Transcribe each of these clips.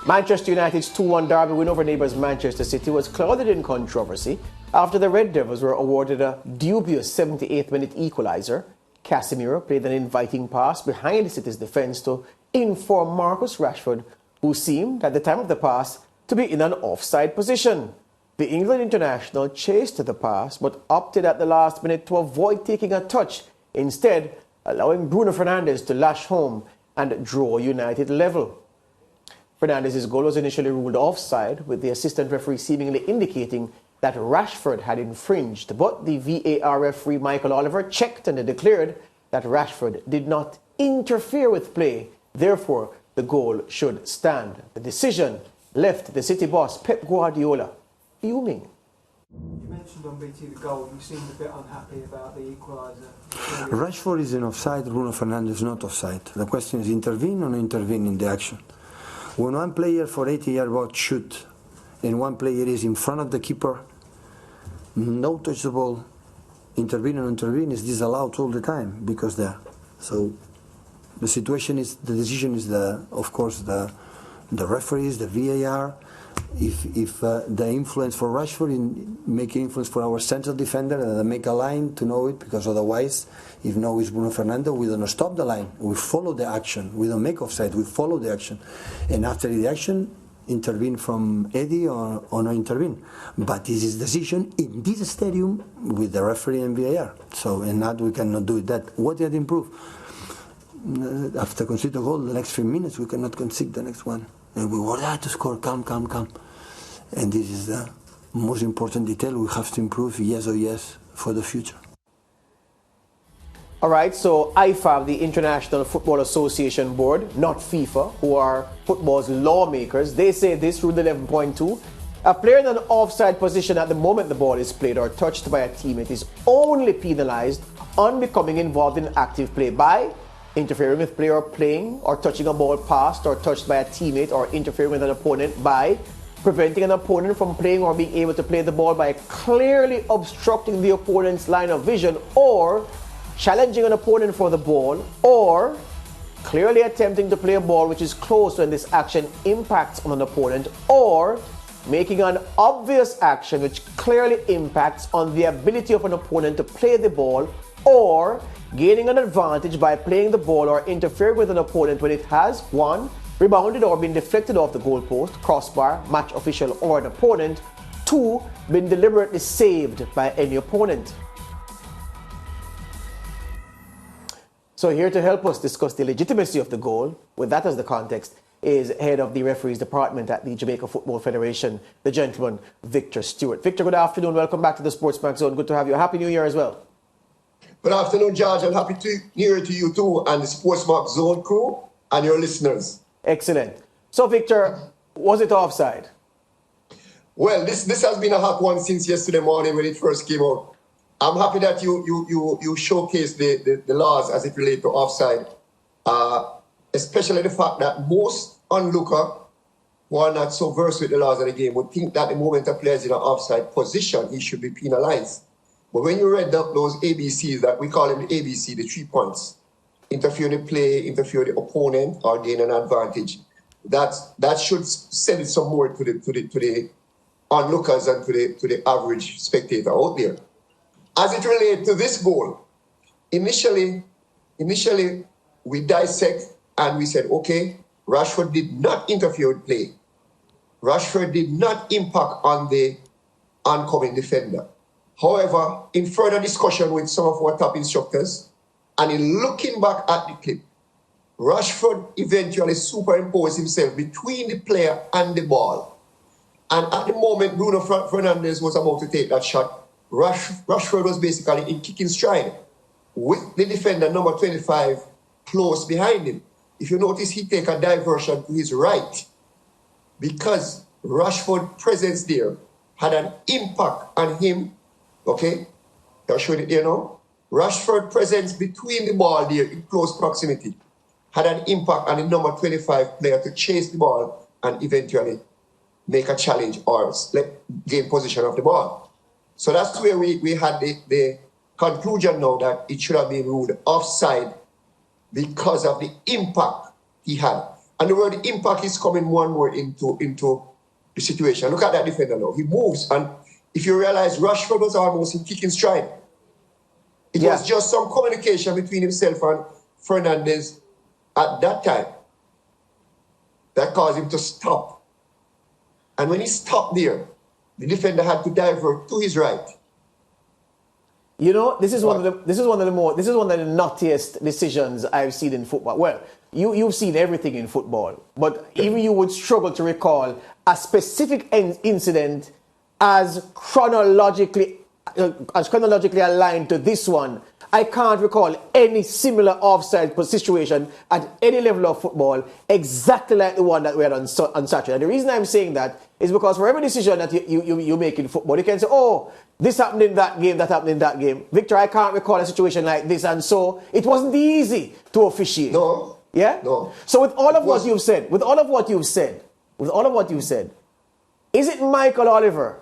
Manchester United's 2-1 derby win over neighbours Manchester City was clouded in controversy after the Red Devils were awarded a dubious 78th minute equaliser. Casemiro played an inviting pass behind City's defence to inform Marcus Rashford, who seemed at the time of the pass to be in an offside position. The England international chased the pass but opted at the last minute to avoid taking a touch, instead allowing Bruno Fernandes to lash home and draw United level. Fernandes' goal was initially ruled offside, with the assistant referee seemingly indicating that Rashford had infringed, but the VAR referee Michael Oliver checked and declared that Rashford did not interfere with play. Therefore, the goal should stand. The decision left the City boss Pep Guardiola fuming. You mentioned on BT the goal, you seemed a bit unhappy about the equaliser. Rashford is in offside, Bruno Fernandes not offside. The question is intervene or not intervene in the action. When one player for 80-yard box shoot and one player is in front of the keeper, no touch the ball, intervene or not intervene is disallowed all the time because there. So the situation is, the decision is of course the referees, the VAR. If the influence for Rashford in making influence for our central defender, they make a line to know it, because otherwise, if no it's Bruno Fernandes, we don't stop the line. We follow the action. We don't make offside. We follow the action, and after the action, intervene from Eddie or not intervene. But this is decision in this stadium with the referee and VAR. So and that we cannot do that. What did improve? After conceding a goal, the next few minutes we cannot concede the next one. And we were there to score, calm. And this is the most important detail we have to improve, yes or yes, for the future. All right, so IFAB, the International Football Association Board, not FIFA, who are football's lawmakers, they say this, Rule 11.2, a player in an offside position at the moment the ball is played or touched by a teammate is only penalised on becoming involved in active play by interfering with player playing or touching a ball passed or touched by a teammate, or interfering with an opponent by preventing an opponent from playing or being able to play the ball by clearly obstructing the opponent's line of vision, or challenging an opponent for the ball, or clearly attempting to play a ball which is close when this action impacts on an opponent, or making an obvious action which clearly impacts on the ability of an opponent to play the ball, or gaining an advantage by playing the ball or interfering with an opponent when it has 1. Rebounded or been deflected off the goalpost, crossbar, match official or an opponent, 2. Been deliberately saved by any opponent. So here to help us discuss the legitimacy of the goal, with that as the context, is head of the referees department at the Jamaica Football Federation, the gentleman Victor Stewart. Victor, good afternoon. Welcome back to the SportsMax Zone. Good to have you. Happy New Year as well. Good afternoon, George. I'm happy to hear to you too, and the SportsMax Zone crew and your listeners. Excellent. So, Victor, was it offside? Well, this has been a hot one since yesterday morning when it first came out. I'm happy that you showcase the laws as it relates to offside, especially the fact that most onlookers who are not so versed with the laws of the game would think that the moment a player is in an offside position, he should be penalized. But when you read those ABCs, that we call them the ABC, the 3 points, interfere the play, interfere the opponent, or gain an advantage, that should send some more to the onlookers and to the average spectator out there. As it relates to this goal, initially we dissect and we said, okay, Rashford did not interfere with play. Rashford did not impact on the oncoming defender. However, in further discussion with some of our top instructors, and in looking back at the clip, Rashford eventually superimposed himself between the player and the ball. And at the moment Bruno Fernandes was about to take that shot, Rashford was basically in kicking stride with the defender, number 25, close behind him. If you notice, he take a diversion to his right because Rashford's presence there had an impact on him. Okay, I'll show it here now. Rashford's presence between the ball there in close proximity had an impact on the number 25 player to chase the ball and eventually make a challenge or gain possession of the ball. So that's where we had the conclusion now that it should have been ruled offside because of the impact he had. And the word impact is coming more and more into the situation. Look at that defender now. He moves, and if you realize Rashford was almost in kicking stride. It was just some communication between himself and Fernandes at that time that caused him to stop. And when he stopped there, the defender had to divert to his right. You know, this is one of the nuttiest decisions I've seen in football. Well, you've seen everything in football, but even you would struggle to recall a specific incident as chronologically aligned to this one. I can't recall any similar offside situation at any level of football exactly like the one that we had on Saturday. And the reason I'm saying that is because for every decision that you make in football, you can say, oh, this happened in that game, that happened in that game. Victor, I can't recall a situation like this, and so it wasn't easy to officiate. No. Yeah? No. So with all of what you've said, is it Michael Oliver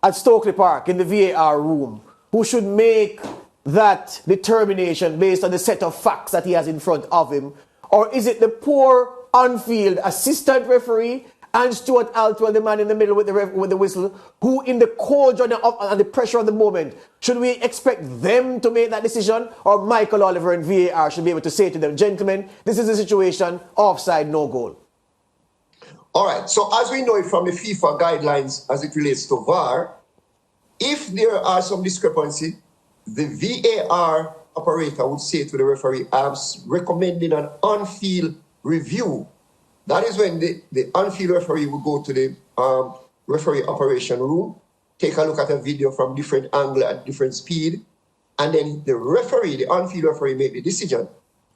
at Stokely Park in the VAR room who should make that determination based on the set of facts that he has in front of him? Or is it the poor on-field assistant referee and Stuart Altwell, the man in the middle with the whistle, who in the cold and the pressure of the moment, should we expect them to make that decision? Or Michael Oliver and VAR should be able to say to them, gentlemen, this is the situation, offside, no goal? All right, so as we know it from the FIFA guidelines as it relates to VAR, if there are some discrepancy, the VAR operator would say to the referee, I'm recommending an on-field review. That is when the on-field referee will go to the referee operation room, take a look at a video from different angle at different speed, and then the referee, the on-field referee, make the decision.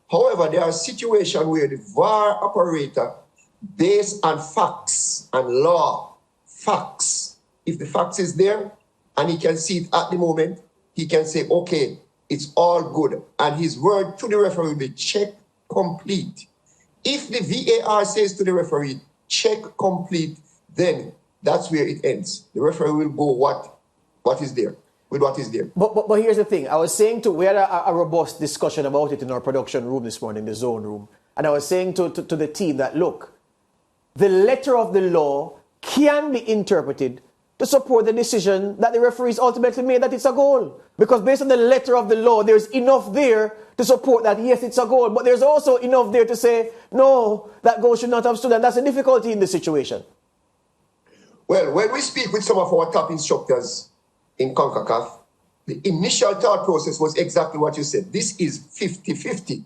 However, there are situations where the VAR operator, based on facts and law, facts, if the facts is there and he can see it at the moment, he can say, okay, it's all good. And his word to the referee will be check complete. If the VAR says to the referee, check complete, then that's where it ends. The referee will go what is there, with what is there. But here's the thing. I was saying we had a robust discussion about it in our production room this morning, the zone room. And I was saying to the team that, look, the letter of the law can be interpreted to support the decision that the referees ultimately made that it's a goal. Because based on the letter of the law, there's enough there to support that, yes, it's a goal. But there's also enough there to say, no, that goal should not have stood. And that's a difficulty in this situation. Well, when we speak with some of our top instructors in CONCACAF, the initial thought process was exactly what you said. This is 50-50.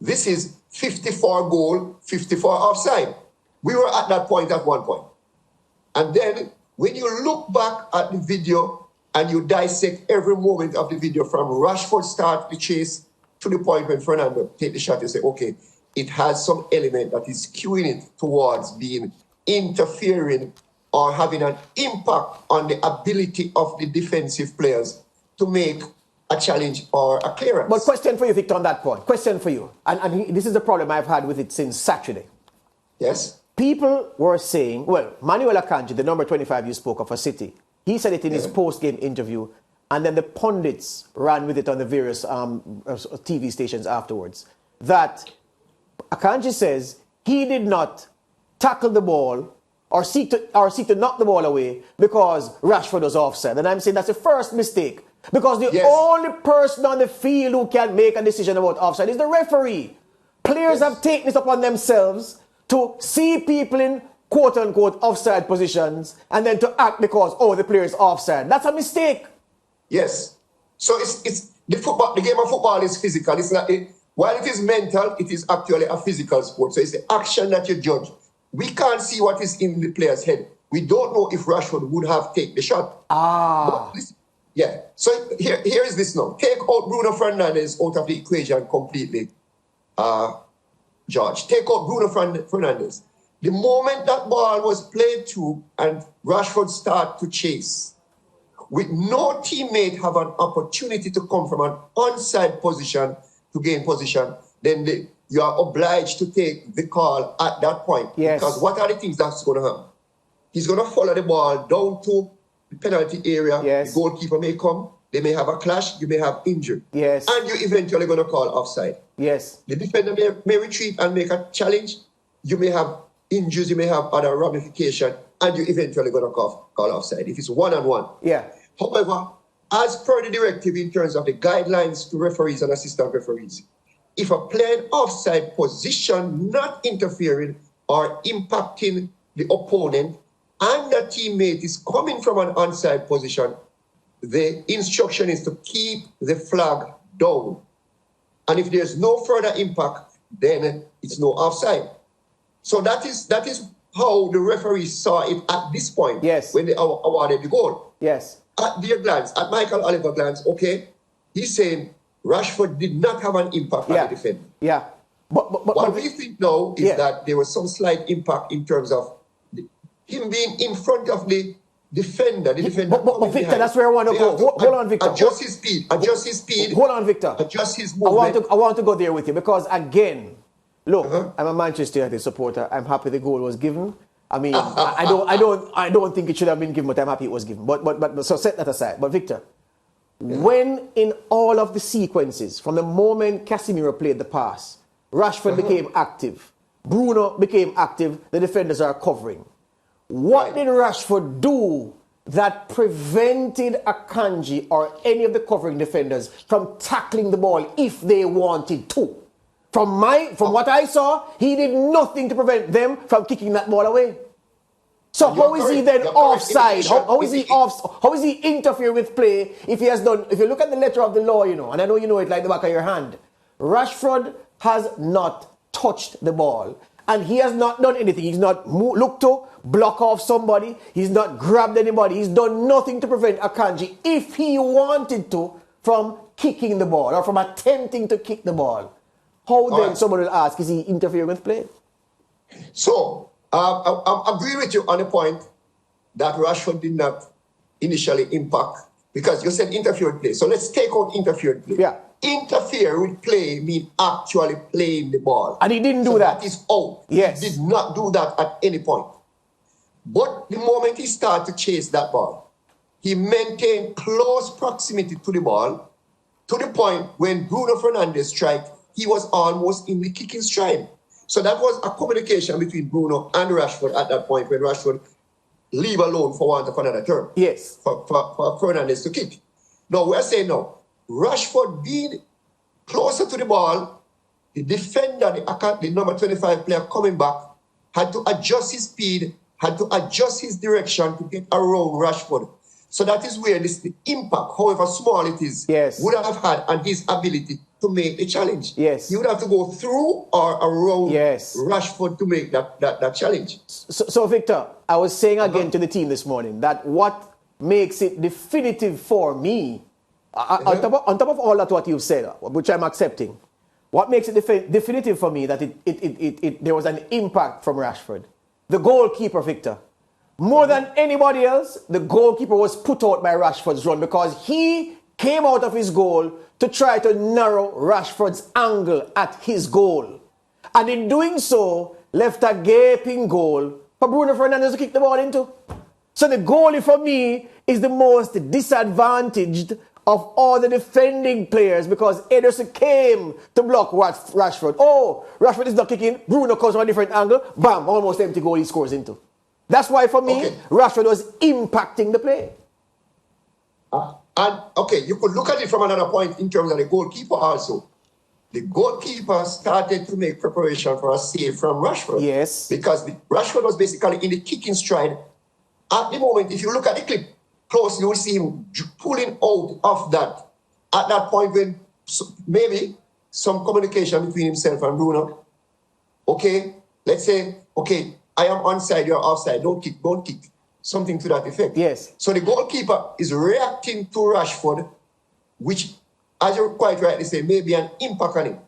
This is 54 goal, 54 offside. We were at that point at one point. And then when you look back at the video and you dissect every moment of the video from Rashford's start, the chase, to the point when Fernandes take the shot, you say, okay, it has some element that is skewing it towards being interfering or having an impact on the ability of the defensive players to make a challenge or a clearance. But question for you, Victor, on that point. Question for you. And this is the problem I've had with it since Saturday. Yes? People were saying, well, Manuel Akanji, the number 25 you spoke of for City, he said it in his post-game interview, and then the pundits ran with it on the various TV stations afterwards, that Akanji says he did not tackle the ball or seek to knock the ball away because Rashford was offside. And I'm saying that's the first mistake. Because the only person on the field who can make a decision about offside is the referee. Players have taken it upon themselves to see people in quote-unquote offside positions and then to act because, oh, the player is offside. That's a mistake. Yes. So it's the game of football is physical. It's not, while it is mental, it is actually a physical sport. So it's the action that you judge. We can't see what is in the player's head. We don't know if Rashford would have taken the shot. Yeah. So here is this now. Take out Bruno Fernandes out of the equation completely, George. Take out Bruno Fernandes. The moment that ball was played to and Rashford started to chase, with no teammate have an opportunity to come from an onside position to gain position, then you are obliged to take the call at that point. Yes. Because what are the things that's going to happen? He's going to follow the ball down to the penalty area. Yes. The goalkeeper may come. They may have a clash. You may have injury. Yes. And you're eventually going to call offside. Yes. The defender may retreat and make a challenge. you may have injuries, you may have other ramifications, and you eventually going to call offside if it's one-on-one. Yeah. However, as per the directive in terms of the guidelines to referees and assistant referees, if a player in offside position not interfering or impacting the opponent and the teammate is coming from an onside position, the instruction is to keep the flag down. And if there's no further impact, then it's no offside. So that is how the referees saw it at this point. Yes. When they awarded the goal. Yes. At their glance, at Michael Oliver's glance, okay, he's saying Rashford did not have an impact on the defender. Yeah. But what we think now is that there was some slight impact in terms of him being in front of the defender. The defender. But Victor, behind. That's where I want to go. Hold on, Victor. Adjust his speed. Adjust his speed. Hold on, Victor. Adjust his movement. I want to go there with you because again, look, I'm a Manchester United supporter. I'm happy the goal was given. I mean, I don't think it should have been given, but I'm happy it was given. But so set that aside. But Victor, when in all of the sequences, from the moment Casemiro played the pass, Rashford became active, Bruno became active, the defenders are covering. What did Rashford do that prevented Akanji or any of the covering defenders from tackling the ball if they wanted to? From what I saw, he did nothing to prevent them from kicking that ball away. So how is he then offside? How is he off? How is he interfere with play if he has done? If you look at the letter of the law, you know, and I know you know it like the back of your hand, Rashford has not touched the ball, and he has not done anything. He's not looked to block off somebody. He's not grabbed anybody. He's done nothing to prevent Akanji, if he wanted to, from kicking the ball or from attempting to kick the ball. How then someone will ask, is he interfering with play? So, I agree with you on the point that Rashford did not initially impact, because you said interfered play. So let's take out interfered play. Yeah. Interfere with play means actually playing the ball. And he didn't do that. That is out. Yes. He did not do that at any point. But the moment he started to chase that ball, he maintained close proximity to the ball to the point when Bruno Fernandes struck, he was almost in the kicking stride. So that was a communication between Bruno and Rashford at that point when Rashford leave alone for want of another term. Yes. For Fernandes to kick. Now, we're saying now, Rashford being closer to the ball, the defender, the number 25 player coming back, had to adjust his speed, had to adjust his direction to get around Rashford. So that is where the impact, however small it is, would have had on his ability to make the challenge. Yes. He would have to go through or around Rashford to make that challenge. So Victor, I was saying again to the team this morning that what makes it definitive for me, on top of all that what you've said, which I'm accepting, what makes it definitive for me that there was an impact from Rashford? The goalkeeper, Victor. More than anybody else, the goalkeeper was put out by Rashford's run because he came out of his goal to try to narrow Rashford's angle at his goal. And in doing so, left a gaping goal for Bruno Fernandes to kick the ball into. So the goalie for me is the most disadvantaged of all the defending players because Ederson came to block Rashford. Oh, Rashford is not kicking. Bruno comes from a different angle. Bam, almost empty goal he scores into. That's why for me, Rashford was impacting the play. You could look at it from another point in terms of the goalkeeper also. The goalkeeper started to make preparation for a save from Rashford. Yes. Because Rashford was basically in the kicking stride. At the moment, if you look at the clip closely, you will see him pulling out of that. At that point when maybe some communication between himself and Bruno. Okay, let's say, okay, I am onside, you're offside, don't kick. Something to that effect. Yes. So the goalkeeper is reacting to Rashford, which, as you quite rightly say, may be an impact on him.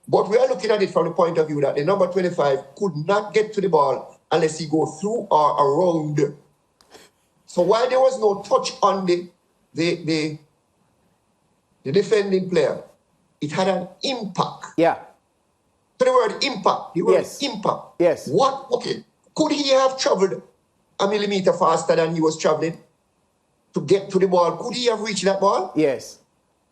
But we are looking at it from the point of view that the number 25 could not get to the ball unless he go through or around. So while there was no touch on the defending player, it had an impact. Yeah. So the word impact, impact. Yes. What? Okay. Could he have traveled a millimeter faster than he was traveling to get to the ball? Could he have reached that ball? Yes.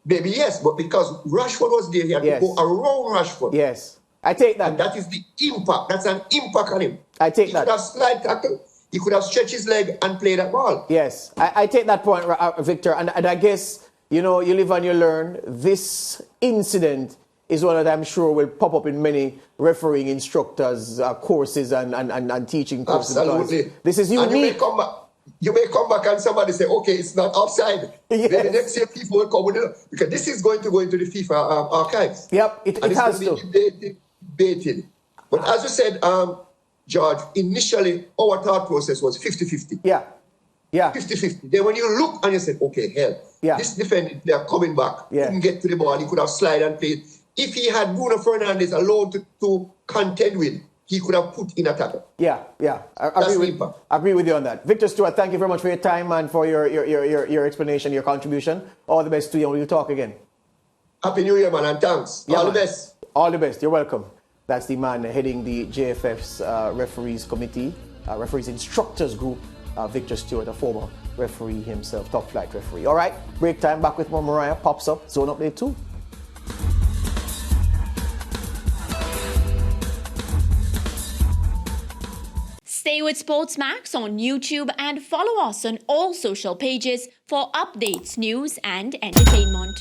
Maybe yes, but because Rashford was there, he had to go around Rashford. Yes. I take And that. that is the impact. That's an impact on him. I take He that. could have slide tackle. He could have stretched his leg and played that ball. Yes, I take that point, Victor, and I guess, you know, you live and you learn. This incident is one that I'm sure will pop up in many refereeing instructors' courses and teaching courses. Absolutely. This is unique. And you may come back and somebody say, okay, it's not offside. Yes. Then the next year people will come with it. Because this is going to go into the FIFA archives. Yep, it has to. Debated. But as you said, George, initially our thought process was 50-50. Yeah. 50-50. Then when you look and you say, okay, hell, this defender, they are coming back. Yeah. Couldn't get to the ball. He could have slide and played. If he had Bruno Fernandes alone to contend with, he could have put in a tackle. Yeah. I agree with you on that. Victor Stewart, thank you very much for your time and for your explanation, your contribution. All the best to you. We'll talk again. Happy New Year, man, and thanks. Yeah, all man. the best. All the best. You're welcome. That's the man heading the JFF's referees committee, referees instructors group, Victor Stewart, a former referee himself, top flight referee. All right, break time. Back with more Mariah. Pops up. Zone Update 2. Stay with SportsMax on YouTube and follow us on all social pages for updates, news, and entertainment.